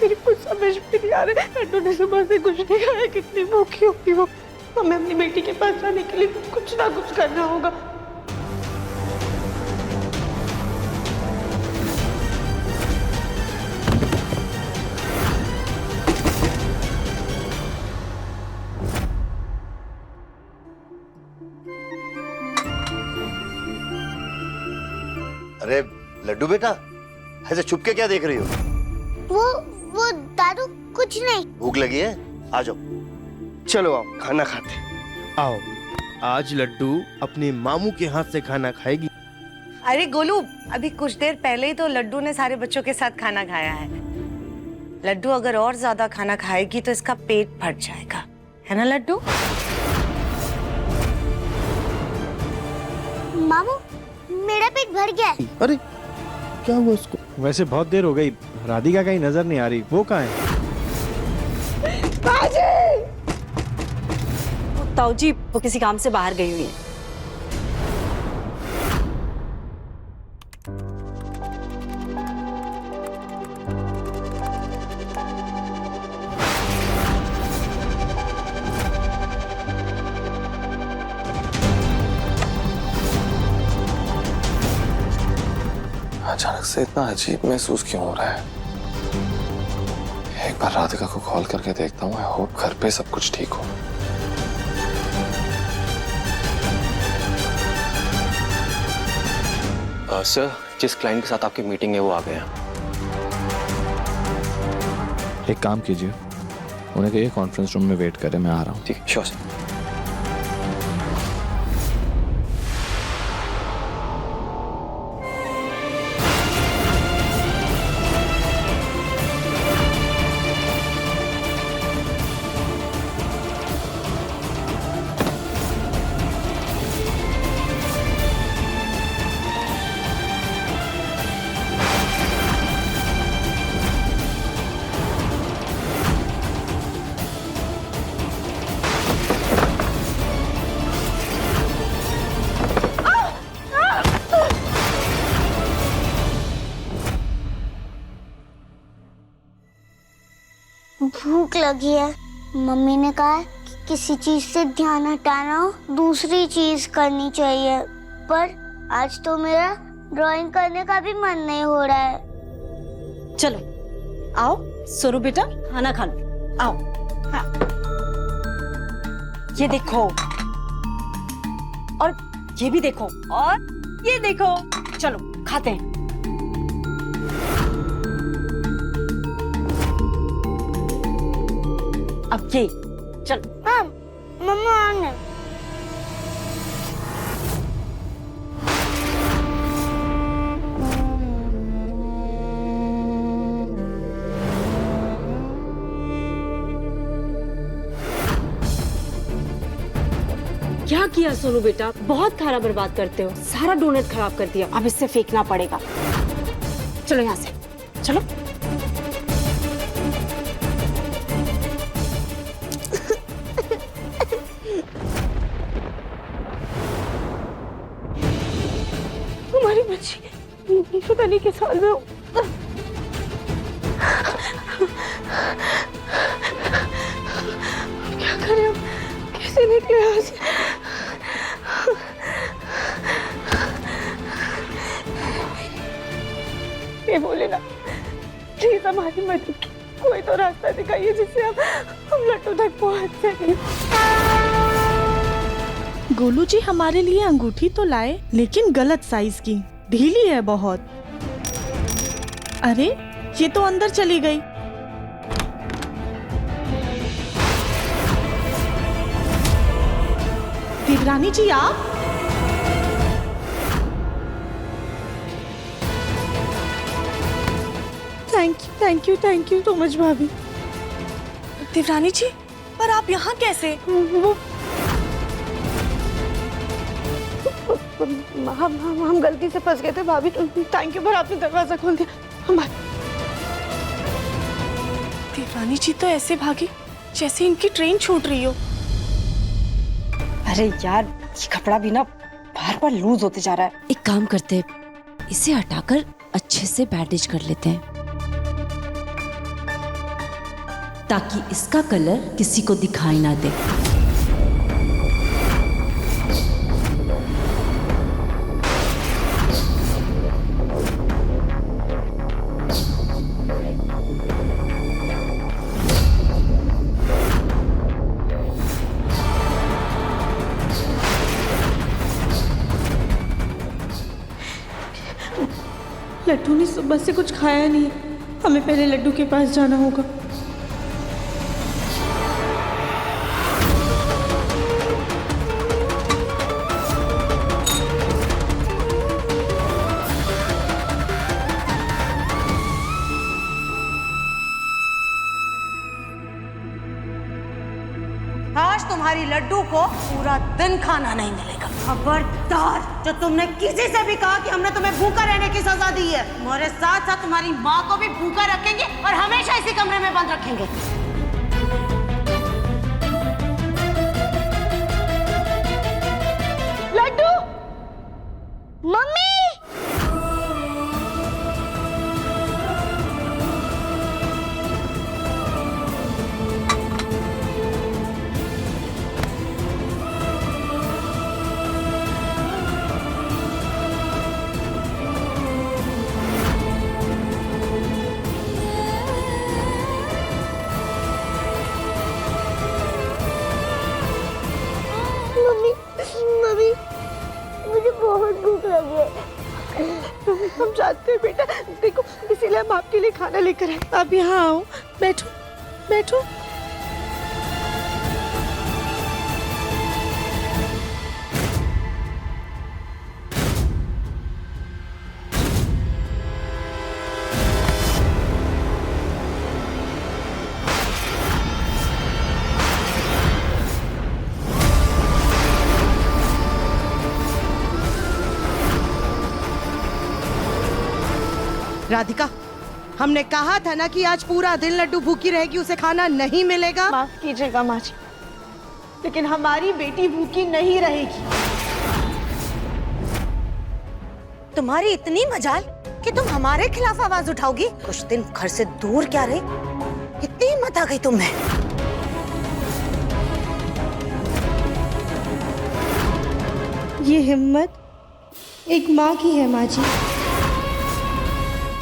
मेरी कुछ समझ में नहीं आ रहा है। लड्डू ने सुबह से कुछ नहीं खाया, कितनी भूखी होगी वो। हमें अपनी बेटी के पास जाने के लिए कुछ ना कुछ करना होगा। अरे लड्डू बेटा, ऐसे छुप के क्या देख रही हो? वो दादू कुछ नहीं। भूख लगी है? आ जाओ। चलो आओ खाना खाते। आओ, आज लड्डू अपने मामू के हाथ से खाना खाएगी। अरे गोलू, अभी कुछ देर पहले ही तो लड्डू ने सारे बच्चों के साथ खाना खाया है। लड्डू अगर और ज्यादा खाना खाएगी तो इसका पेट फट जाएगा, है ना लड्डू? मामू, मेरा पेट भर गया है। अरे क्या हुआ उसको? वैसे बहुत देर हो गई, राधिका कहीं नजर नहीं आ रही, वो कहाँ है? ताऊ जी वो किसी काम से बाहर गई हुई है। अचानक से इतना अजीब महसूस क्यों हो रहा है? एक बार राधिका को कॉल करके देखता हूँ। आई होप घर पे सब कुछ ठीक हो। सर, जिस क्लाइंट के साथ आपकी मीटिंग है वो आ गए हैं। एक काम कीजिए, उन्हें कहिए कॉन्फ्रेंस रूम में वेट करें, मैं आ रहा हूँ। ठीक, श्योर सर। भूख लगी है। मम्मी ने कहा है कि किसी चीज से ध्यान हटाना हो, दूसरी चीज करनी चाहिए। पर आज तो मेरा ड्राइंग करने का भी मन नहीं हो रहा है। चलो आओ सोनू बेटा, खाना खा लो, आओ। हाँ। ये देखो, और ये भी देखो, और ये देखो। चलो खाते हैं। अब ये चलो। हाँ, मम्मा आने। क्या किया सोनू बेटा, बहुत खाना बर्बाद करते हो, सारा डोनट खराब कर दिया। अब इससे फेंकना पड़ेगा। चलो यहाँ से, चलो। हमारी बच्ची पता नहीं किस हाल में हो। क्या करें हम, कैसे निकले यहाँ से? ये बोले ना, प्लीज हमारी मदद की कोई तो रास्ता दिखाइए जिससे हम लड्डू तक पहुंच सके। गोलू जी हमारे लिए अंगूठी तो लाए, लेकिन गलत साइज की, ढीली है बहुत। अरे ये तो अंदर चली गई। देवरानी जी आप? थैंक यू so much भाभी। देवरानी जी, पर आप यहाँ कैसे? हम गलती से फंस गए थे भाभी। थैंक यू, पर आपने दरवाजा खोल दिया। देवरानी जी तो ऐसे भागी जैसे इनकी ट्रेन छूट रही हो। अरे यार, ये कपड़ा भी ना बार बार लूज होते जा रहा है। एक काम करते हैं, इसे हटाकर अच्छे से बैंडेज कर लेते हैं। ताकि इसका कलर किसी को दिखाई ना दे। लड्डू ने सुबह से कुछ खाया नहीं है, हमें पहले लड्डू के पास जाना होगा। आज तुम्हारी लड्डू को पूरा दिन खाना नहीं मिलेगा। खबरदार, जो तुमने किसी से भी कहा कि हमने तुम्हें भूखा रहने की सजा दी है, तुम्हारे साथ साथ तुम्हारी माँ को भी भूखा रखेंगे और हमेशा इसी कमरे में बंद रखेंगे। लड्डू, मम्मी। मम्मी, मुझे बहुत भूख लगी है। हम जानते हैं बेटा, देखो इसीलिए हम आपके लिए खाना लेकर आए। आप यहाँ आओ, बैठो बैठो। राधिका, हमने कहा था ना कि आज पूरा दिन लड्डू भूखी रहेगी, उसे खाना नहीं मिलेगा। माफ कीजिएगा माँ जी, लेकिन हमारी बेटी भूखी नहीं रहेगी। तुम्हारी इतनी मजाल कि तुम हमारे खिलाफ आवाज उठाओगी? कुछ दिन घर से दूर क्या रही, इतनी हिम्मत आ गई तुम्हें? ये हिम्मत एक माँ की है माँ जी।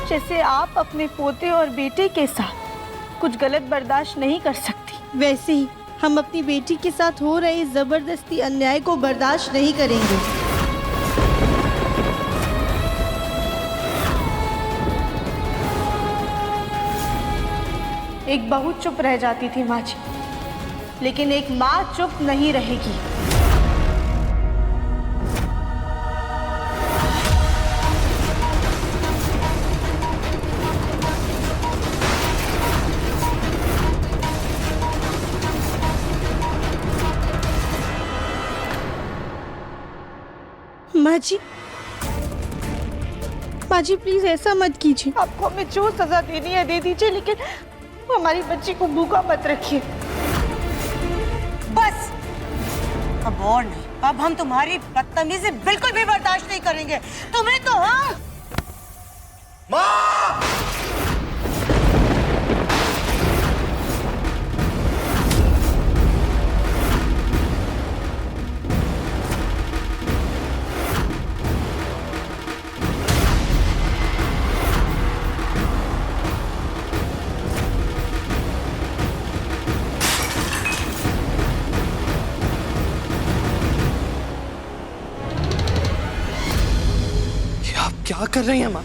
जैसे आप अपने पोते और बेटे के साथ कुछ गलत बर्दाश्त नहीं कर सकती, वैसे ही हम अपनी बेटी के साथ हो रहे जबरदस्ती अन्याय को बर्दाश्त नहीं करेंगे। एक बहू चुप रह जाती थी माँ जी, लेकिन एक माँ चुप नहीं रहेगी। माँ जी प्लीज ऐसा मत कीजिए। आपको हमें जो सजा देनी है दे दीजिए, लेकिन हमारी बच्ची को भूखा मत रखिए। बस, अब और नहीं। अब हम तुम्हारी बदतमीजी बिल्कुल भी बर्दाश्त नहीं करेंगे। तुम्हें तो हम क्या कर रही हैं माँ?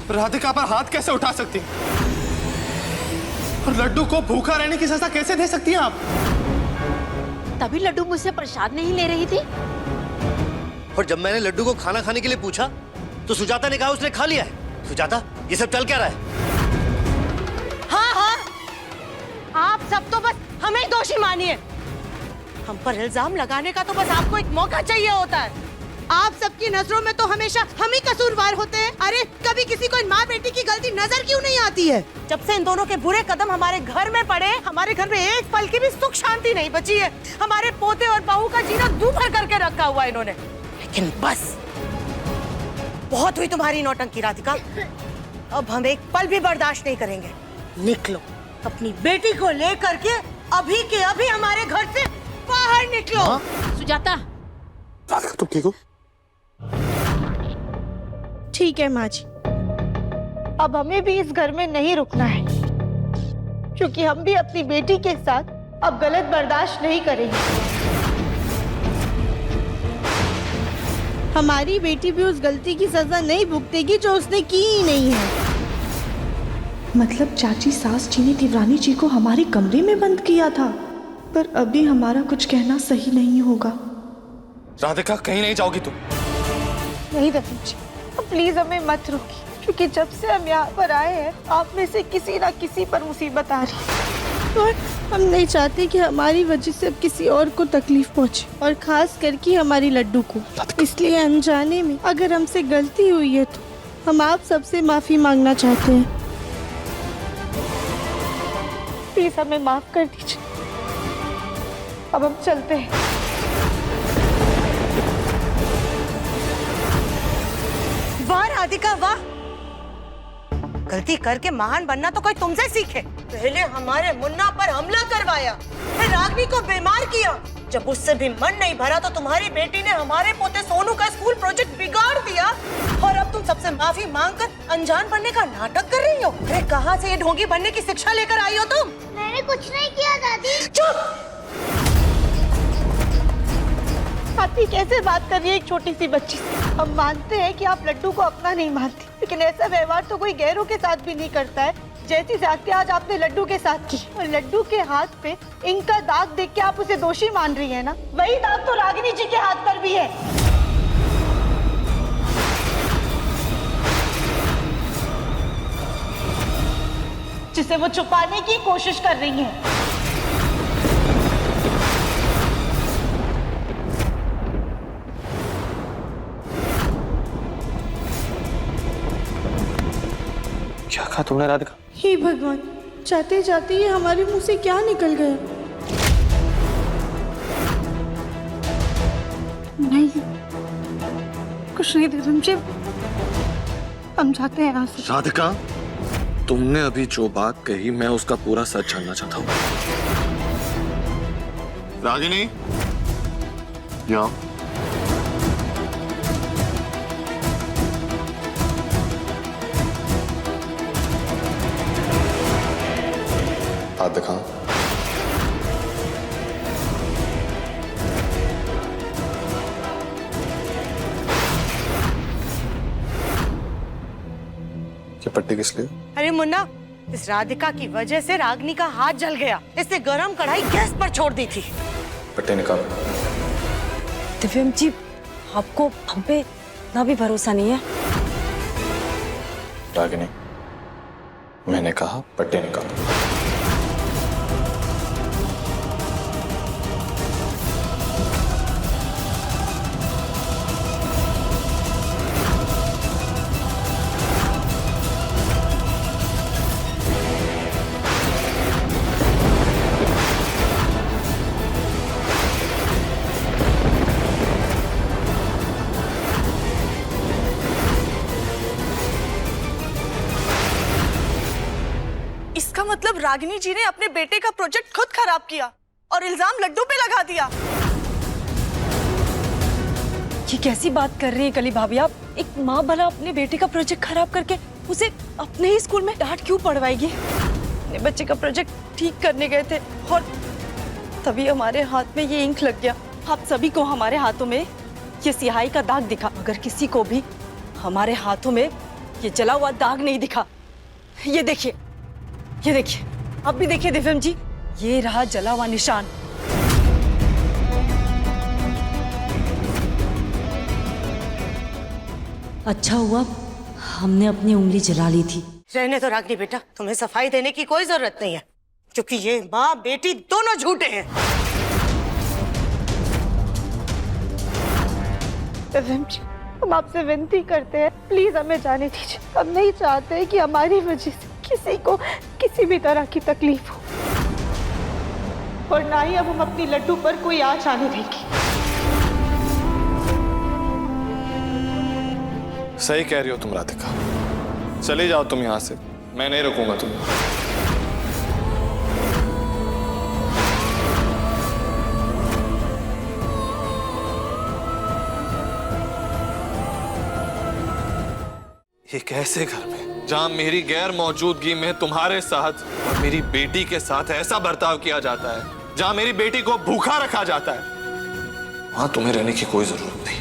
राधिका पर हाथ कैसे उठा सकती हैं? और लड्डू को भूखा रहने की सजा कैसे दे सकती हैं आप? तभी लड्डू मुझसे प्रसाद नहीं ले रही थी। और जब मैंने लड्डू को खाना खाने के लिए पूछा तो सुजाता ने कहा उसने खा लिया है। सुजाता, ये सब चल क्या रहा है? हाँ, आप सब तो बस हमें ही दोषी मानिए। हम पर इल्जाम लगाने का तो बस आपको एक मौका चाहिए होता है। आप सबकी नजरों में तो हमेशा हम ही कसूरवार होते हैं। अरे कभी किसी को इन माँ बेटी की गलती नजर क्यों नहीं आती है? जब से इन दोनों के बुरे कदम हमारे घर में पड़े, हमारे घर में एक पल की भी सुख शांति नहीं बची है। हमारे पोते और बहू का जीना दूभर करके रखा हुआ इन्होंने। लेकिन बस, बहुत हुई तुम्हारी नौटंकी राधिका। अब हम एक पल भी बर्दाश्त नहीं करेंगे। निकलो, अपनी बेटी को लेकर के अभी के अभी हमारे घर से बाहर निकलो। सुजाता, राधिका तुम ठीक हो? ठीक है माँ जी। अब हमें भी इस घर में नहीं रुकना है, क्योंकि हम भी अपनी बेटी के साथ अब गलत बर्दाश्त नहीं करेंगे। हमारी बेटी भी उस गलती की सजा नहीं भुगतेगी जो उसने की ही नहीं है। मतलब चाची सास जी ने देवरानी जी को हमारे कमरे में बंद किया था, पर अभी हमारा कुछ कहना सही नहीं होगा। राधिका कहीं नहीं जाओगी तुम। नहीं रतन जी, अब प्लीज हमें मत रोकिए, क्योंकि जब से हम यहाँ पर आए हैं आप में से किसी ना किसी पर मुसीबत आ रही है, और हम नहीं चाहते कि हमारी वजह से अब किसी और को तकलीफ पहुंचे, और खास करके हमारी लड्डू को। इसलिए अनजाने में अगर हमसे गलती हुई है तो हम आप सबसे माफी मांगना चाहते हैं। प्लीज हमें माफ कर दीजिए। अब हम चलते हैं। वाह राधिका वाह, गलती करके महान बनना तो कोई तुमसे सीखे। पहले हमारे मुन्ना पर हमला करवाया, फिर रागनी को बीमार किया। जब उससे भी मन नहीं भरा तो तुम्हारी बेटी ने हमारे पोते सोनू का स्कूल प्रोजेक्ट बिगाड़ दिया, और अब तुम सबसे माफी मांगकर अनजान बनने का नाटक कर रही हो। अरे कहाँ से ये ढोंगी बनने की शिक्षा लेकर आई हो तुम? मैंने कुछ नहीं किया दादी। चुप! आप ही कैसे बात कर रही है एक छोटी सी बच्ची से? हम मानते हैं कि आप लड्डू को अपना नहीं मानती, लेकिन ऐसा व्यवहार तो कोई गैरों के साथ भी नहीं करता है, जैसी ज्यादती आज आपने लड्डू के साथ की। और लड्डू के हाथ पे इंक का दाग देख के आप उसे दोषी मान रही है ना? वही दाग तो रागिनी जी के हाथ पर भी है। जिसे वो छुपाने की कोशिश कर रही है। क्या कहा तुमने राधिका? हे भगवान, जाते जाते ये हमारे मुंह से क्या निकल गया? नहीं, कुछ नहीं धर्म जी, हम जाते हैं यहाँ से। राधिका, तुमने अभी जो बात कही मैं उसका पूरा सच जानना चाहता हूँ। रागिनी, यहाँ हाथ दिखाओ। ये पट्टी किस लिए? अरे मुन्ना, इस राधिका की वजह से रागनी का हाथ जल गया। इसने गरम कढ़ाई गैस पर छोड़ दी थी। पट्टी निकालो। दिव्यम जी, आपको हम पे ना भी भरोसा नहीं है। रागिनी, मैंने कहा पट्टी निकालो। इसका मतलब रागिनी जी ने अपने बेटे का प्रोजेक्ट खुद खराब किया और इल्जाम लड्डू पे लगा दिया। ये कैसी बात कर रही हैं कली भाभी आप? एक माँ भला अपने बेटे का प्रोजेक्ट खराब करके उसे अपने ही स्कूल में डांट क्यों पड़वाएगी? अपने बच्चे का प्रोजेक्ट ठीक करने गए थे और तभी हमारे हाथ में ये इंक लग गया। आप सभी को हमारे हाथों में ये स्याही का दाग दिखा, मगर किसी को भी हमारे हाथों में ये जला हुआ दाग नहीं दिखा। ये देखिए, ये देखिए, आप भी देखिए दिव्यम जी, ये रहा जला हुआ निशान। अच्छा हुआ हमने अपनी उंगली जला ली थी। रहने तो रागनी बेटा, तुम्हें सफाई देने की कोई जरूरत नहीं है, क्योंकि ये माँ बेटी दोनों झूठे हैं। दिव्यम जी, हम आपसे विनती करते हैं, प्लीज हमें जाने दीजिए। हम नहीं चाहते कि हमारी वजह से किसी को किसी भी तरह की तकलीफ हो, और ना ही अब हम अपनी लड्डू पर कोई आँच आने देंगे। सही कह रही हो तुम राधिका, चले जाओ तुम यहाँ से, मैं नहीं रुकूंगा तुम्हें। ये कैसे घर में जहां मेरी गैर मौजूदगी में तुम्हारे साथ और मेरी बेटी के साथ ऐसा बर्ताव किया जाता है, जहां मेरी बेटी को भूखा रखा जाता है, वहां तुम्हें रहने की कोई जरूरत नहीं।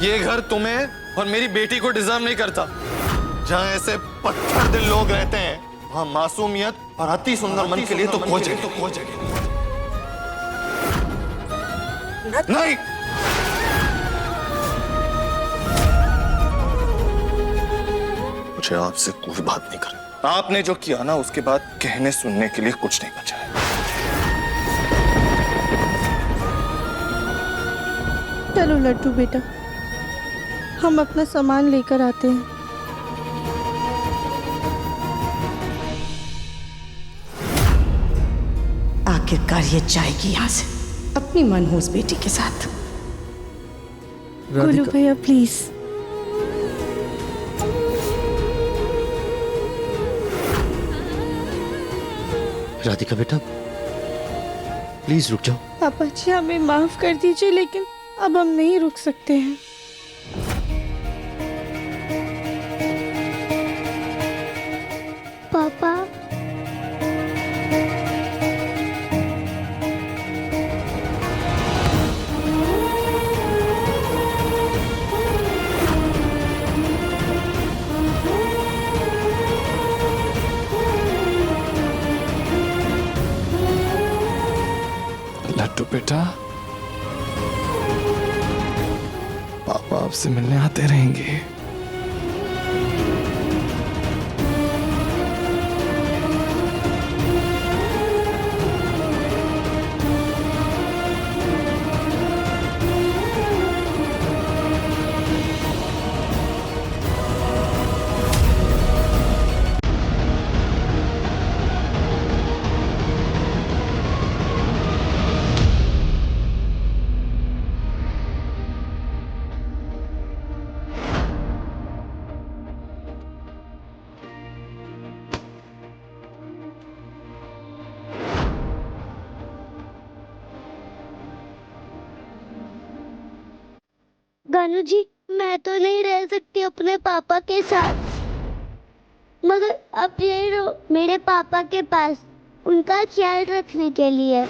ये घर तुम्हें और मेरी बेटी को डिजर्व नहीं करता। जहां ऐसे पत्थर दिल लोग रहते हैं, वहां मासूमियत और अति सुंदर मन के लिए तो कोई जगह नहीं। मुझे आपसे कोई बात नहीं करनी। आपने जो किया ना, उसके बाद कहने सुनने के लिए कुछ नहीं बचा है। चलो लड्डू बेटा, हम अपना सामान लेकर आते हैं। आखिरकार ये जाएगी यहाँ से अपनी मनहूस बेटी के साथ। गोलू भैया प्लीज। राधिका बेटा, प्लीज रुक जाओ। पापा जी हमें माफ कर दीजिए, लेकिन अब हम नहीं रुक सकते हैं। पापा लड्डू बेटा, पापा आपसे मिलने आते रहेंगे। गानू जी, मैं तो नहीं रह सकती अपने पापा के साथ, मगर आप यही रहो मेरे पापा के पास, उनका ख्याल रखने के लिए।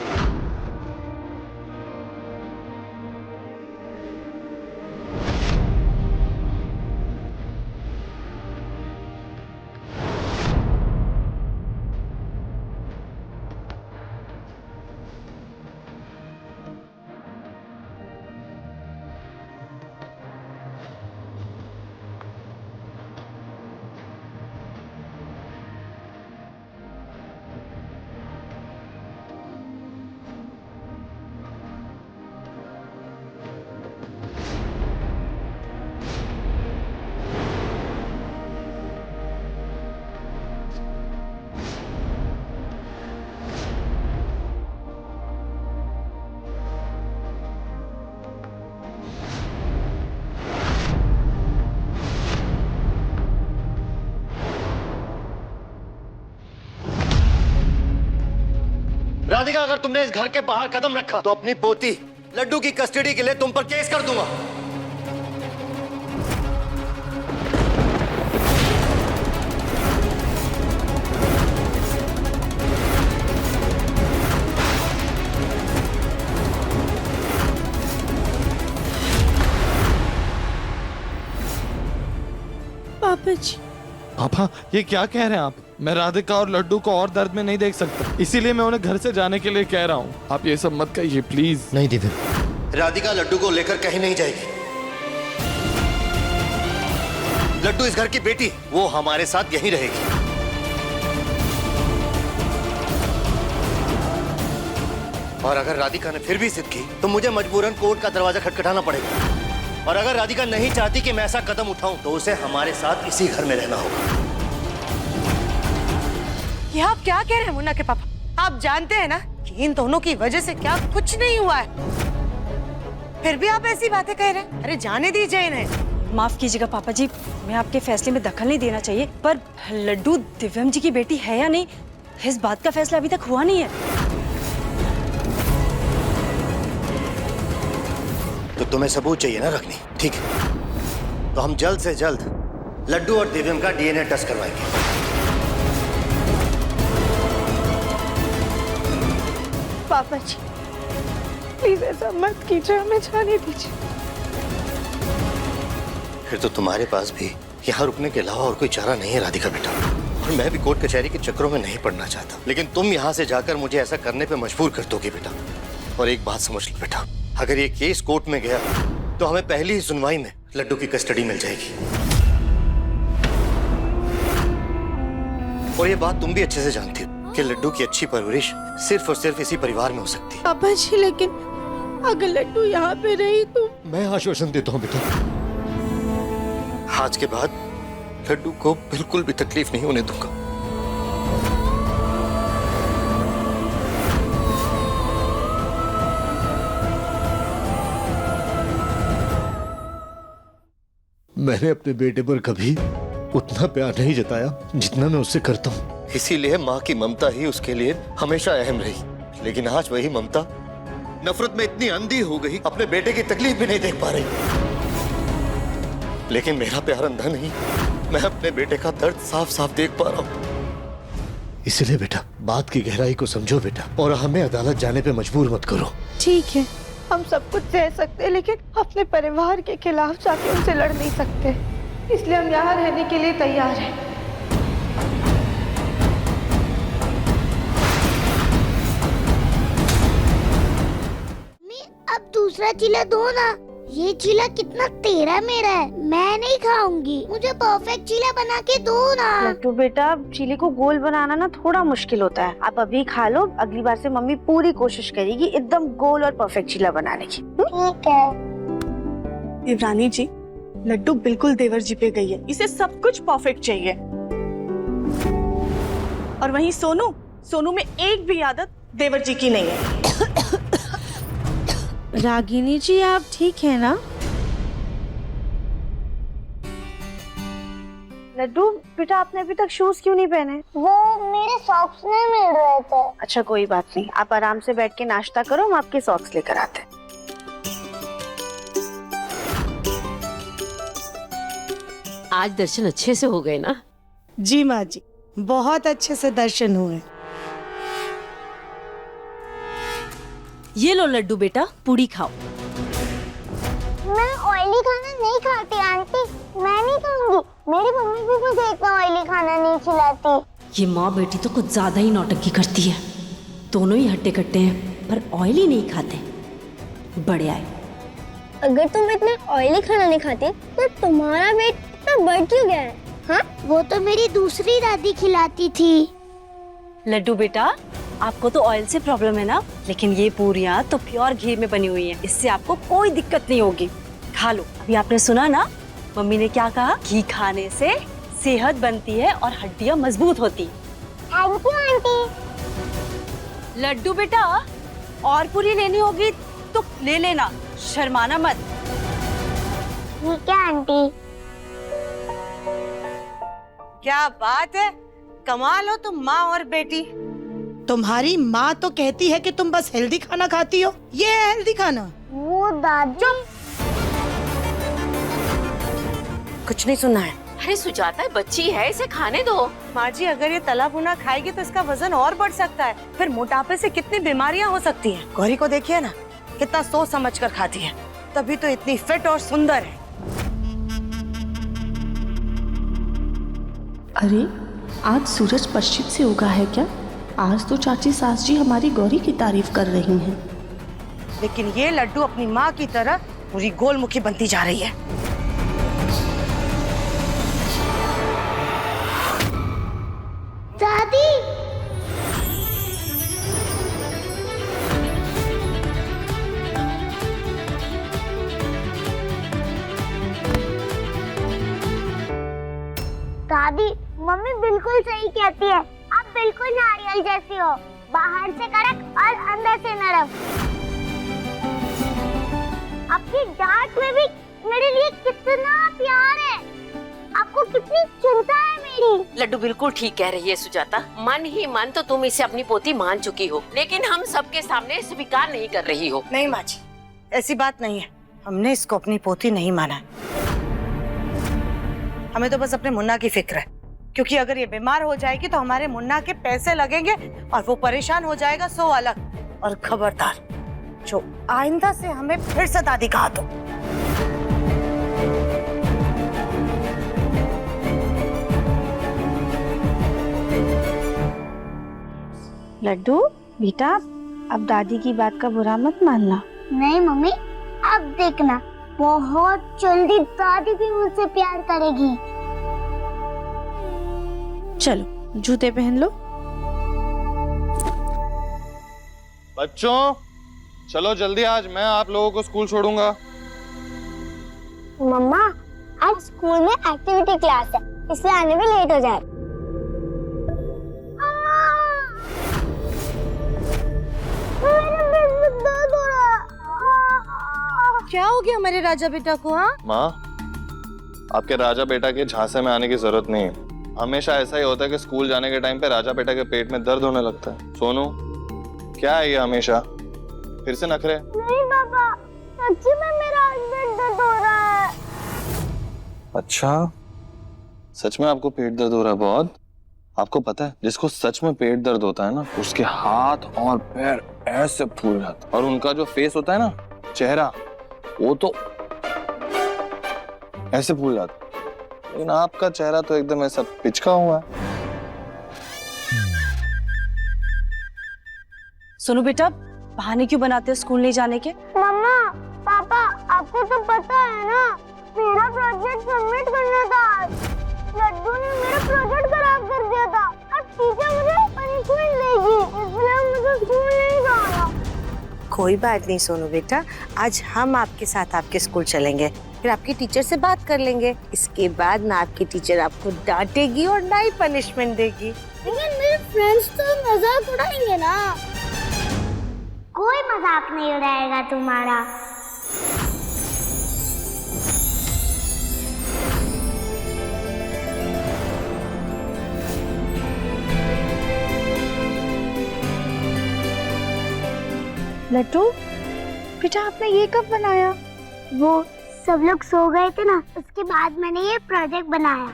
राधिका, अगर तुमने इस घर के बाहर कदम रखा तो अपनी पोती लड्डू की कस्टडी के लिए तुम पर केस कर दूंगा। पापा जी। पापा, ये क्या कह रहे हैं आप? मैं राधिका और लड्डू को और दर्द में नहीं देख सकता, इसीलिए मैं उन्हें घर से जाने के लिए कह रहा हूँ। आप ये सब मत कहिए प्लीज। नहीं दिव्य, राधिका लड्डू को लेकर कहीं नहीं जाएगी। लड्डू इस घर की बेटी, वो हमारे साथ यहीं रहेगी। और अगर राधिका ने फिर भी जिद की तो मुझे मजबूरन कोर्ट का दरवाजा खटखटाना पड़ेगा। और अगर राधिका नहीं चाहती कि मैं ऐसा कदम उठाऊं तो उसे हमारे साथ इसी घर में रहना होगा। ये आप क्या कह रहे हैं मुन्ना के पापा? आप जानते हैं ना कि इन दोनों की वजह से क्या कुछ नहीं हुआ है, फिर भी आप ऐसी बातें कह रहे हैं। अरे जाने दीजिए इन्हें। माफ कीजिएगा पापा जी, मैं आपके फैसले में दखल नहीं देना चाहिए, पर लड्डू दिव्यम जी की बेटी है या नहीं, इस बात का फैसला अभी तक हुआ नहीं है। तो तुम्हें सबूत चाहिए ना रखनी, ठीक है, तो हम जल्द से जल्द लड्डू और दिव्यम का डीएनए टेस्ट करवाएंगे। पापा जी प्लीज ऐसा मत कीजिए, हमें जाने दीजिए। फिर तो तुम्हारे पास भी यहाँ रुकने के अलावा और कोई चारा नहीं है राधिका बेटा। और मैं भी कोर्ट कचहरी के चक्करों में नहीं पड़ना चाहता, लेकिन तुम यहाँ से जाकर मुझे ऐसा करने पे मजबूर कर दोगे बेटा। और एक बात समझ लो बेटा, अगर ये केस कोर्ट में गया तो हमें पहली ही सुनवाई में लड्डू की कस्टडी मिल जाएगी। और ये बात तुम भी अच्छे से जानती हो कि लड्डू की अच्छी परवरिश सिर्फ और सिर्फ इसी परिवार में हो सकती है। पापा जी लेकिन अगर लड्डू यहाँ पे रही तो। मैं आश्वासन देता हूँ बेटा, आज के बाद लड्डू को बिल्कुल भी तकलीफ नहीं होने दूंगा। मैंने अपने बेटे पर कभी उतना प्यार नहीं जताया जितना मैं उससे करता हूँ। इसीलिए माँ की ममता ही उसके लिए हमेशा अहम रही, लेकिन आज वही ममता नफरत में इतनी अंधी हो गई, अपने बेटे की तकलीफ भी नहीं देख पा रही। लेकिन मेरा प्यार अंधा नहीं, मैं अपने बेटे का दर्द साफ साफ देख पा रहा हूँ। इसलिए बेटा बात की गहराई को समझो बेटा, और हमें अदालत जाने पे मजबूर मत करो। ठीक है, हम सब कुछ सह सकते हैं, लेकिन अपने परिवार के खिलाफ जाके उनसे लड़ नहीं सकते, इसलिए हम यहाँ रहने के लिए तैयार हैं। अब दूसरा चीला दो ना। ये चीला कितना तेरा मेरा है, मैं नहीं खाऊंगी। मुझे परफेक्ट चीला बना के दो ना। लड्डू बेटा, चीले को गोल बनाना ना थोड़ा मुश्किल होता है। आप अभी खा लो, अगली बार से मम्मी पूरी कोशिश करेगी एकदम गोल और परफेक्ट चीला बनाने की। ठीक है। देवरानी जी, लड्डू बिल्कुल देवर जी पे गई है, इसे सब कुछ परफेक्ट चाहिए। और वहीं सोनू में एक भी आदत देवर जी की नहीं है। रागिनी जी, आप ठीक है ना? लड्डू बेटा, आपने अभी तक शूज क्यों नहीं पहने? वो मेरे सॉक्स नहीं मिल रहे थे। अच्छा कोई बात नहीं, आप आराम से बैठ के नाश्ता करो, हम आपके सॉक्स लेकर आते हैं। आज दर्शन अच्छे से हो गए ना? जी माँ जी, बहुत अच्छे से दर्शन हुए। ये लो लड्डू बेटा, पूड़ी खाओ। मैं ऑयली खाना नहीं खाती आंटी, मैं नहीं खाऊंगी। मेरी मम्मी भी मुझे इतना ऑयली खाना नहीं खिलाती। ये माँ बेटी तो कुछ ज्यादा ही नौटंकी करती है। दोनों ही हट्टे कट्टे हैं, पर ऑयली नहीं खाते। बड़े आए। अगर तुम इतना ऑयली खाना नहीं खाती तो तुम्हारा वेट इतना बढ़ क्यों गया है? हाँ? वो तो मेरी दूसरी दादी खिलाती थी। लड्डू बेटा, आपको तो ऑयल से प्रॉब्लम है ना, लेकिन ये पूरियां तो प्योर घी में बनी हुई हैं, इससे आपको कोई दिक्कत नहीं होगी। खा लो। अभी आपने सुना ना मम्मी ने क्या कहा? घी खाने से सेहत बनती है और हड्डियां मजबूत होती है। Thank you aunty. लड्डू बेटा, और पूरी लेनी होगी तो ले लेना, शर्माना मत। ठीक है आंटी। क्या बात है, कमाल हो तुम माँ और बेटी। तुम्हारी माँ तो कहती है कि तुम बस हेल्दी खाना खाती हो, ये है हेल्दी खाना? वो दादी। कुछ नहीं सुना है। अरे सुजाता, बच्ची है, इसे खाने दो। माँ जी, अगर ये तला भुना खाएगी तो इसका वजन और बढ़ सकता है, फिर मोटापे से कितनी बीमारियाँ हो सकती हैं। गौरी को देखिए ना, कितना सोच समझ कर खाती है, तभी तो इतनी फिट और सुंदर है। अरे आज सूरज पश्चिम से उगा है क्या? आज तो चाची सास जी हमारी गौरी की तारीफ कर रही हैं। लेकिन ये लड्डू अपनी माँ की तरह पूरी गोलमुखी बनती जा रही है। दादी, दादी मम्मी बिल्कुल सही कहती है। आप बिल्कुल नारियल जैसी हो, बाहर से कड़क और अंदर से नरम। आपकी डांट में भी मेरे लिए कितना प्यार है, आपको कितनी चिंता है मेरी। लड्डू बिल्कुल ठीक कह रही है सुजाता, मन ही मन तो तुम इसे अपनी पोती मान चुकी हो, लेकिन हम सबके सामने स्वीकार नहीं कर रही हो। नहीं माँ जी, ऐसी बात नहीं है, हमने इसको अपनी पोती नहीं माना। हमें तो बस अपने मुन्ना की फिक्र है, क्योंकि अगर ये बीमार हो जाएगी तो हमारे मुन्ना के पैसे लगेंगे और वो परेशान हो जाएगा, सो अलग। और खबरदार, जो आइंदा से हमें फिर से दादी कहा तो। लड्डू बेटा, अब दादी की बात का बुरा मत मानना। नहीं मम्मी, अब देखना बहुत जल्दी दादी भी मुझसे प्यार करेगी। चलो जूते पहन लो। बच्चों चलो जल्दी, आज मैं आप लोगों को स्कूल छोड़ूंगा। मम्मा, आज स्कूल में एक्टिविटी क्लास है, इसलिए आने में लेट हो जाए। क्या हो गया हमारे राजा बेटा को? हाँ माँ, आपके राजा बेटा के झांसे में आने की जरूरत नहीं है। हमेशा ऐसा ही होता है कि स्कूल जाने के टाइम पे राजा बेटा के पेट में दर्द होने लगता है। सोनू, क्या है ये हमेशा फिर से नखरे? नहीं पापा, सच्ची में मेरा पेट दर्द हो रहा है। अच्छा, सच में आपको पेट दर्द हो रहा है? बहुत। आपको पता है, जिसको सच में पेट दर्द होता है ना, उसके हाथ और पैर ऐसे फूल जाते हैं, और उनका जो फेस होता है ना, चेहरा, वो तो ऐसे फूल जाता है। लेकिन आपका चेहरा तो एकदम ऐसा पिचका हुआ है। सुनो बेटा, बहाने क्यों बनाते हो स्कूल नहीं जाने के? मम्मा, पापा, आपको तो पता है ना, मेरा प्रोजेक्ट सबमिट करना था। लड्डू ने मेरा प्रोजेक्ट खराब कर दिया था। अब टीचर मुझे पनिशमेंट देगी, इसलिए मुझे स्कूल नहीं जाना। कोई बात नहीं सोनू बेटा, आज हम आपके साथ आपके स्कूल चलेंगे, फिर आपकी टीचर से बात कर लेंगे। इसके बाद ना आपकी टीचर आपको डांटेगी और ना ही पनिशमेंट देगी। लेकिन मेरे फ्रेंड्स तो मजाक उड़ाएंगे ना। कोई मजाक नहीं उड़ाएगा तुम्हारा। लड्डू बेटा, आपने ये कब बनाया? वो सब लोग सो गए थे ना, उसके बाद मैंने ये प्रोजेक्ट बनाया।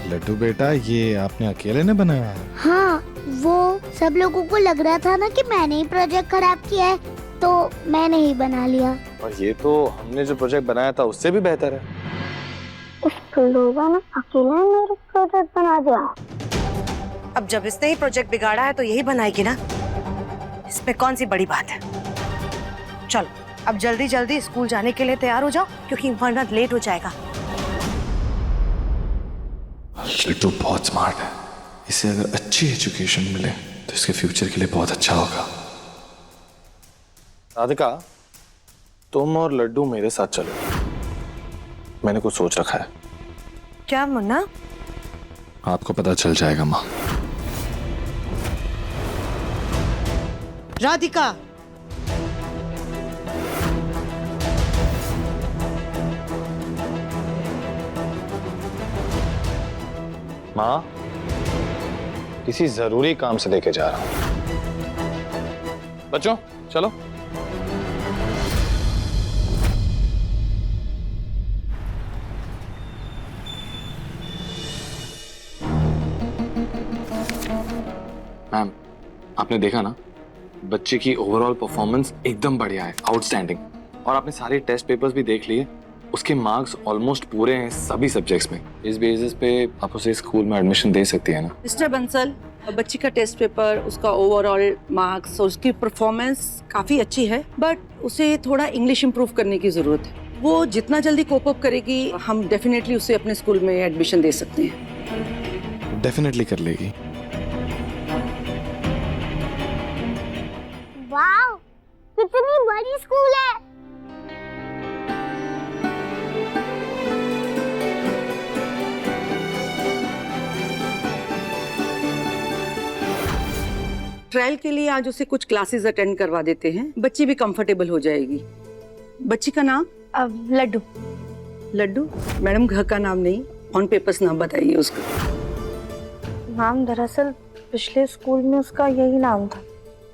लड्डू बेटा, ये आपने अकेले ने बनाया है? हाँ, वो सब लोगों को लग रहा था ना कि मैंने ही प्रोजेक्ट खराब किया है, तो मैंने ही बना लिया। और ये तो हमने जो प्रोजेक्ट बनाया था उससे भी बेहतर है। उस लोगों ने अकेले मेरा प्रोजेक्ट बना दिया। अब जब इसने ही प्रोजेक्ट बिगाड़ा है तो यही बनाएगी ना, इसमें कौन सी बड़ी बात है। चलो अब जल्दी जल्दी स्कूल जाने के लिए तैयार हो जाओ, क्योंकि वरना लेट हो जाएगा। लड्डू बहुत स्मार्ट है, इसे अगर अच्छी एजुकेशन मिले तो इसके फ्यूचर के लिए बहुत अच्छा होगा। राधिका, तुम और लड्डू मेरे साथ चलो, मैंने कुछ सोच रखा है। क्या मुन्ना? आपको पता चल जाएगा माँ। राधिका, माँ, किसी जरूरी काम से लेके जा रहा हूं। बच्चों चलो। मैम, आपने देखा ना, बच्चे की ओवरऑल परफॉर्मेंस एकदम बढ़िया है, आउटस्टैंडिंग। और आपने सारे टेस्ट पेपर्स भी देख लिए, उसके मार्क्स ऑलमोस्ट पूरे हैं सभी सब्जेक्ट्स में। इस बेसिस पे आप उसे स्कूल में एडमिशन दे सकती है ना? मिस्टर बंसल, बच्ची का टेस्ट पेपर, उसका ओवरऑल मार्क्स और उसकी परफॉर्मेंस काफ़ी अच्छी है, बट उसे थोड़ा इंग्लिश इम्प्रूव करने की ज़रूरत है। वो जितना जल्दी कोप अप करेगी, हम डेफिनेटली उसे अपने स्कूल में एडमिशन दे सकते हैं। डेफिनेटली कर लेगी। वाव, कितनी बड़ी स्कूल है। ट्रायल के लिए आज उसे कुछ क्लासेस अटेंड करवा देते हैं, बच्ची भी कंफर्टेबल हो जाएगी। बच्ची का नाम? लड्डू। लड्डू? मैडम, घर का नाम नहीं, ऑन पेपर्स नाम बताइए उसका। मैम, दरअसल पिछले स्कूल में उसका यही नाम था।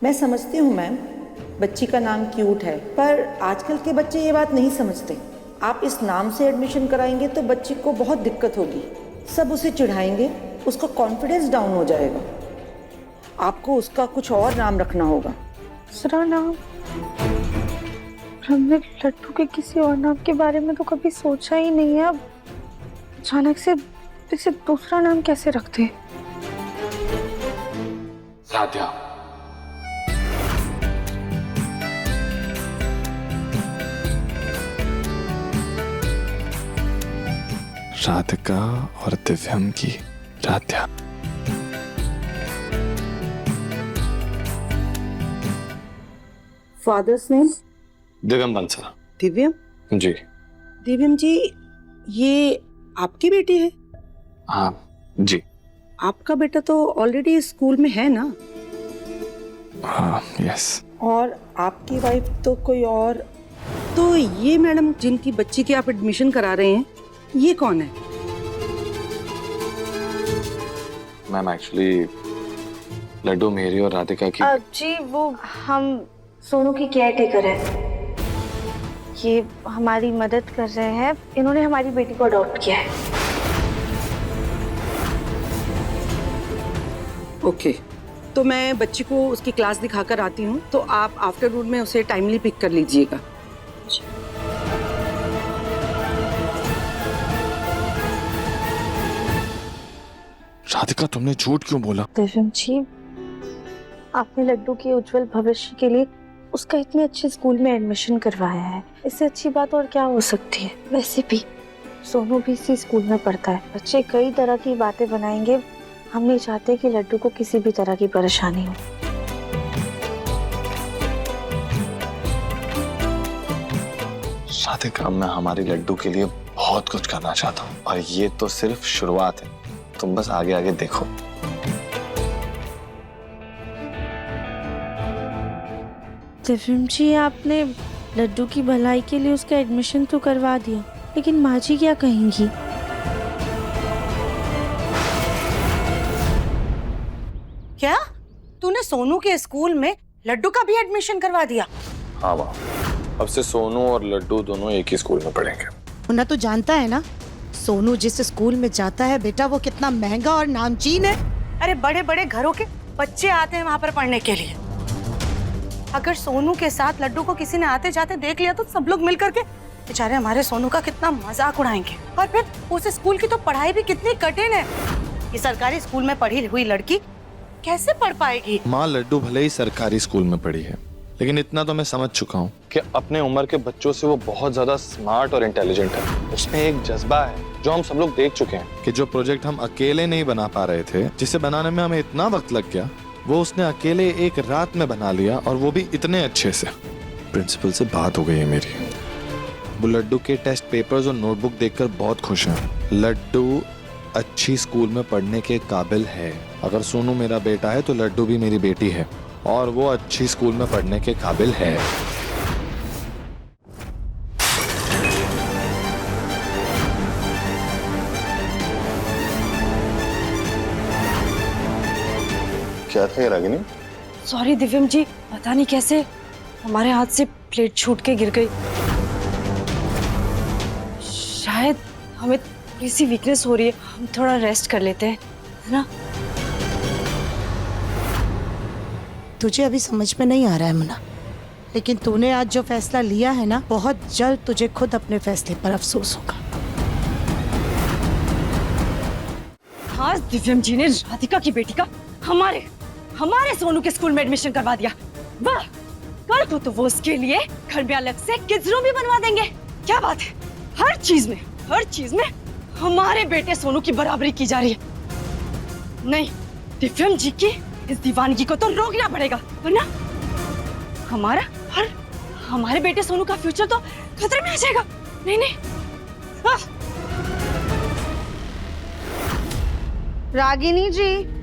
मैं समझती हूँ मैम, बच्ची का नाम क्यूट है, पर आजकल के बच्चे ये बात नहीं समझते। आप इस नाम से एडमिशन कराएंगे तो बच्चे को बहुत दिक्कत होगी, सब उसे चिढ़ाएंगे, उसका कॉन्फिडेंस डाउन हो जाएगा। आपको उसका कुछ और नाम रखना होगा। दूसरा नाम? हमने लड्डू के किसी और नाम के बारे में तो कभी सोचा ही नहीं है। अब अचानक से इसे दूसरा नाम कैसे रखते हैं? राध्या। राधिका और दिव्यम की राध्या। Father's name? दिव्यम बंसला। दिव्यम? जी। दिव्यम जी, ये आपकी बेटी है? हाँ जी। आपका बेटा तो ऑलरेडी स्कूल में है ना? हाँ, यस। और आपकी वाइफ तो कोई और। तो ये मैडम जिनकी बच्ची की आप एडमिशन करा रहे हैं, ये कौन है? मैम एक्चुअली लड्डू मेरी और राधिका की। जी वो हम सोनू की केयर टेकर है। ये हमारी मदद कर रहे हैं। इन्होंने हमारी बेटी को अडॉप्ट किया है। ओके, तो मैं बच्ची को उसकी क्लास दिखाकर आती हूँ, तो आप आफ्टरनून में उसे टाइमली पिक कर लीजिएगा। राधिका, तुमने झूठ क्यों बोला? दिव्यम जी, आपने लड्डू के उज्जवल भविष्य के लिए उसका इतने अच्छे स्कूल में एडमिशन करवाया है। इससे अच्छी बात और क्या हो सकती है? वैसे भी सोनू भी इसी स्कूल में पढ़ता है। बच्चे कई तरह की बातें बनाएंगे। हम नहीं चाहते कि लड्डू को किसी भी तरह की परेशानी हो। राधिका, मैं हमारी लड्डू के लिए बहुत कुछ करना चाहता हूँ और ये तो सिर्फ शुरुआत है। तुम बस आगे आगे देखो। दिव्यम जी, आपने लड्डू की भलाई के लिए उसका एडमिशन तो करवा दिया, लेकिन माँ जी क्या कहेंगी? क्या तूने सोनू के स्कूल में लड्डू का भी एडमिशन करवा दिया? हाँ वाह, अब से सोनू और लड्डू दोनों एक ही स्कूल में पढ़ेंगे। मुन्ना तो जानता है ना, सोनू जिस स्कूल में जाता है बेटा, वो कितना महंगा और नामचीन है। अरे बड़े बड़े घरों के बच्चे आते हैं वहाँ पर पढ़ने के लिए। अगर सोनू के साथ लड्डू को किसी ने आते जाते देख लिया तो सब लोग मिलकर के बेचारे हमारे सोनू का कितना मजाक उड़ाएंगे। और फिर उस स्कूल की तो पढ़ाई भी कितनी कठिन है। ये सरकारी स्कूल में पढ़ी हुई लड़की कैसे पढ़ पाएगी? माँ, लड्डू भले ही सरकारी स्कूल में पढ़ी है, लेकिन इतना तो मैं समझ चुका हूँ कि अपने उम्र के बच्चों से वो बहुत ज्यादा स्मार्ट और इंटेलिजेंट है। उसमें एक जज्बा है जो हम सब लोग देख चुके हैं कि जो प्रोजेक्ट हम अकेले नहीं बना पा रहे थे, जिसे बनाने में हमें इतना वक्त लग गया, वो उसने अकेले एक रात में बना लिया, और वो भी इतने अच्छे से। प्रिंसिपल से बात हो गई है मेरी। वो लड्डू के टेस्ट पेपर्स और नोटबुक देखकर बहुत खुश हैं। लड्डू अच्छी स्कूल में पढ़ने के काबिल है। अगर सोनू मेरा बेटा है तो लड्डू भी मेरी बेटी है, और वो अच्छी स्कूल में पढ़ने के काबिल है। क्या था ये रागिनी? सॉरी दिव्यम जी, पता नहीं कैसे हमारे हाथ से प्लेट छूट के गिर गई। शायद हमें थोड़ी सी वीकनेस हो रही है, हम थोड़ा रेस्ट कर लेते हैं, है ना? तुझे अभी समझ में नहीं आ रहा है मुन्ना, लेकिन तूने आज जो फैसला लिया है ना, बहुत जल्द तुझे खुद अपने फैसले पर अफसोस होगा। हाँ, दिव्यम जी ने राधिका की बेटी का हमारे सोनू के स्कूल में एडमिशन करवा दिया। वाह, कल को तो वो उसके लिए घर में अलग से किड्स रूम भी बनवा देंगे। क्या बात है, हर चीज में हमारे बेटे सोनू की बराबरी की जा रही है। नहीं, दिव्यम जी की इस दीवानगी को तो रोकना पड़ेगा, वरना हमारे बेटे सोनू का फ्यूचर तो खतरे में आ जाएगा। नहीं। रागिनी जी,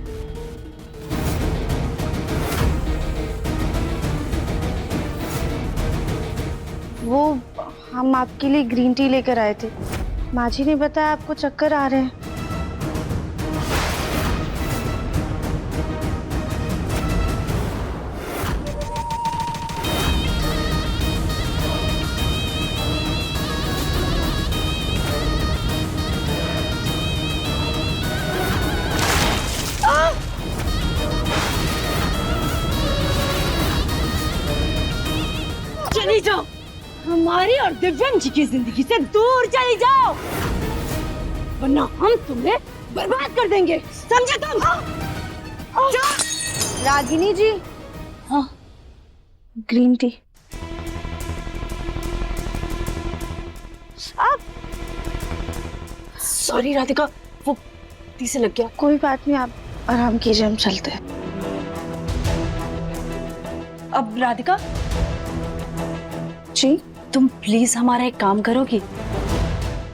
वो हम आपके लिए ग्रीन टी लेकर आए थे। माँ जी ने बताया आपको चक्कर आ रहे हैं। जाओ, हमारी और दिव्यांशी की जिंदगी से दूर चली जाओ, वरना हम तुम्हें बर्बाद कर देंगे, समझे तुम? रागिनी जी, हाँ, ग्रीन टी। आप सॉरी राधिका, वो टी से लग गया। कोई बात नहीं, आप आराम कीजिए, हम चलते हैं। अब राधिका जी, तुम प्लीज हमारा एक काम करोगी?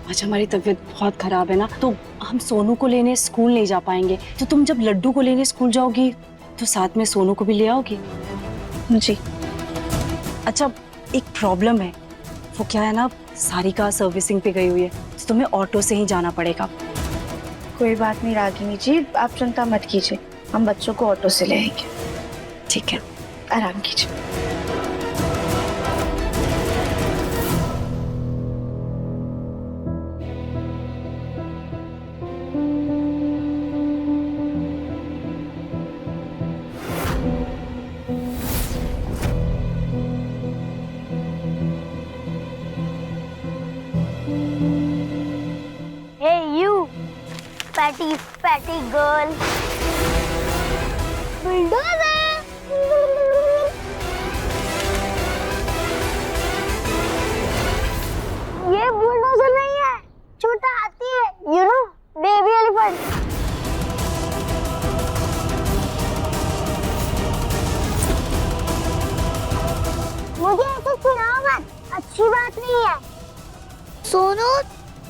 आज हमारी तबीयत बहुत खराब है ना, तो हम सोनू को लेने स्कूल नहीं जा पाएंगे, तो तुम जब लड्डू को लेने स्कूल जाओगी तो साथ में सोनू को भी ले आओगी? जी। अच्छा, एक प्रॉब्लम है, वो क्या है ना, सारिका सर्विसिंग पे गई हुई है, तो तुम्हें ऑटो से ही जाना पड़ेगा। कोई बात नहीं रागिनी जी, आप चिंता मत कीजिए, हम बच्चों को ऑटो से ले आएंगे। ठीक है, आराम कीजिए। fatty girl. बुलडोजर। ये बुलडोजर नहीं है, छोटा हाथी है, you know, baby elephant. मुझे ऐसे चिढ़ाओ मत, अच्छी बात नहीं है। सोनू,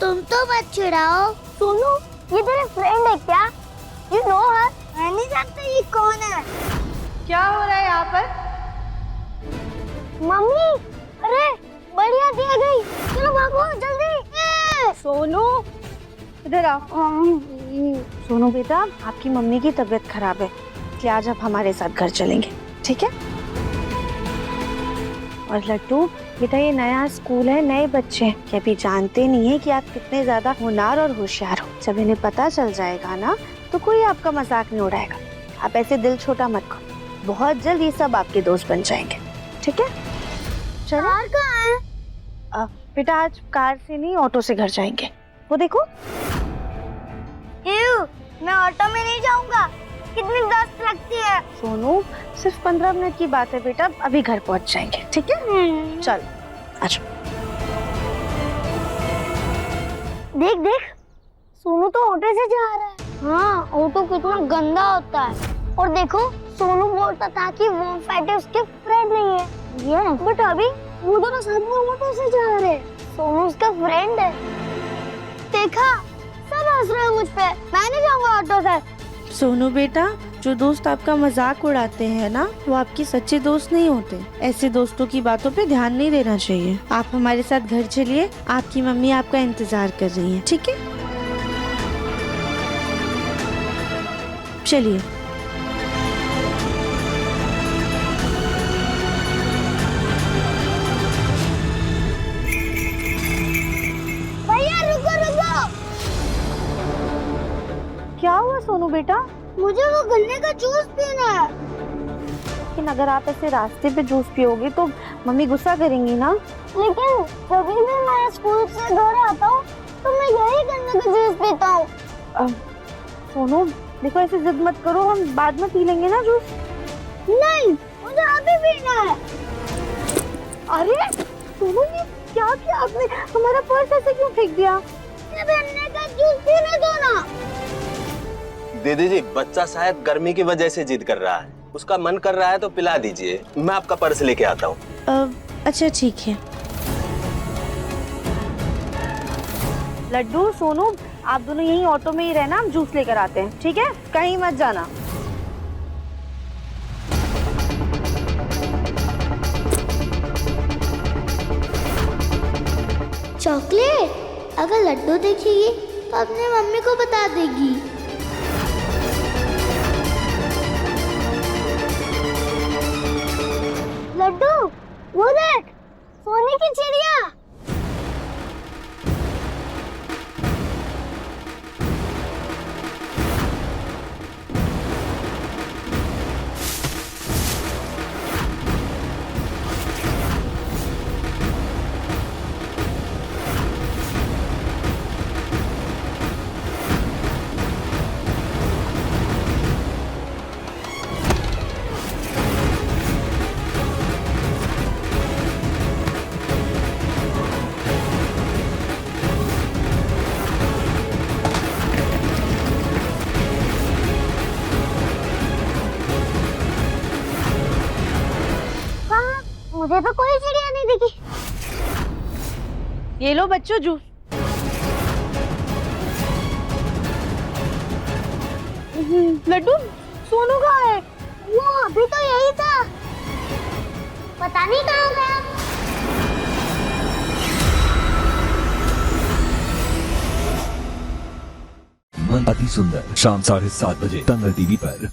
तुम तो मत चिढ़ाओ। सोनू, ये तेरे फ्रेंड है क्या? You know her? मैं नहीं जानता ये कौन है। क्या हो रहा है यहाँ पर? मम्मी, अरे बढ़िया दिया गई, चलो भागो जल्दी। सोनू, इधर आओ। सोनू बेटा, आपकी मम्मी की तबीयत खराब है, इसलिए आज आप हमारे साथ घर चलेंगे, ठीक है? और लड्डू बेटा, ये नया स्कूल है, नए बच्चे हैं, ये अभी जानते नहीं है कि आप कितने ज्यादा होनहार और होशियार हो। जब इन्हें पता चल जाएगा ना, तो कोई आपका मजाक नहीं उड़ाएगा। आप ऐसे दिल छोटा मत करो, बहुत जल्द ये सब आपके दोस्त बन जाएंगे, ठीक है? चलो। कार कहाँ है? बेटा, आज कार से नहीं, ऑटो से घर जाएंगे। वो देखो। मैं ऑटो में नहीं जाऊंगा, कितनी दस्त लगती है। सोनू, सिर्फ 15 मिनट की बात है बेटा, अभी घर पहुंच जाएंगे, ठीक है? चल, अच्छा। देख देख, सोनू तो ऑटो से जा रहा है। हाँ, ऑटो कितना गंदा होता है। और देखो, सोनू बोलता था कि वो फैटे उसके फ्रेंड नहीं है, बट अभी वो दोनों साथ में ऑटो से जा रहे हैं। सोनू उसका फ्रेंड है। देखा, सब हंस रहे हैं मुझ पे। मैं नहीं जाऊंगा ऑटो से। सोनू बेटा, जो दोस्त आपका मजाक उड़ाते हैं ना, वो आपकी सच्चे दोस्त नहीं होते। ऐसे दोस्तों की बातों पे ध्यान नहीं देना चाहिए। आप हमारे साथ घर चलिए, आपकी मम्मी आपका इंतजार कर रही है, ठीक है? चलिए। भैया रुको रुको। क्या हुआ सोनू बेटा? मुझे वो गन्ने का जूस पीना है। लेकिन अगर आप ऐसे रास्ते पे जूस पियोगे तो मम्मी गुस्सा करेंगी ना। लेकिन जब भी मैं स्कूल से घर आता हूँ तो मैं यही गन्ने का जूस पीता हूँ। सोनू देखो, ऐसे जिद मत करो, हम बाद में पी लेंगे ना जूस। नहीं, मुझे अभी पीना है। अरे सोनू, ये क्या किया आपने? हमारा पर्स ऐसे क्यों फेंक दिया? ये गन्ने का जूस पीने दो ना। दीदी जी, बच्चा शायद गर्मी की वजह से जिद कर रहा है, उसका मन कर रहा है तो पिला दीजिए, मैं आपका पर्स लेके आता हूँ। अच्छा ठीक है। लड्डू, सोनू, आप दोनों यहीं ऑटो में ही रहना, हम जूस लेकर आते हैं, ठीक है? कहीं मत जाना। चॉकलेट, अगर लड्डू देखेगी तो अपने मम्मी को बता देगी। लड्डू, वो देख, सोने की चिड़िया। मुझे तो कोई चिड़िया नहीं दिखी। ये लो बच्चों जूस। लड्डू सोनू कहाँ है? वो अभी तो यही था, पता नहीं कहाँ गया। मन अति सुंदर शाम 7:30 बजे दंगल टीवी पर।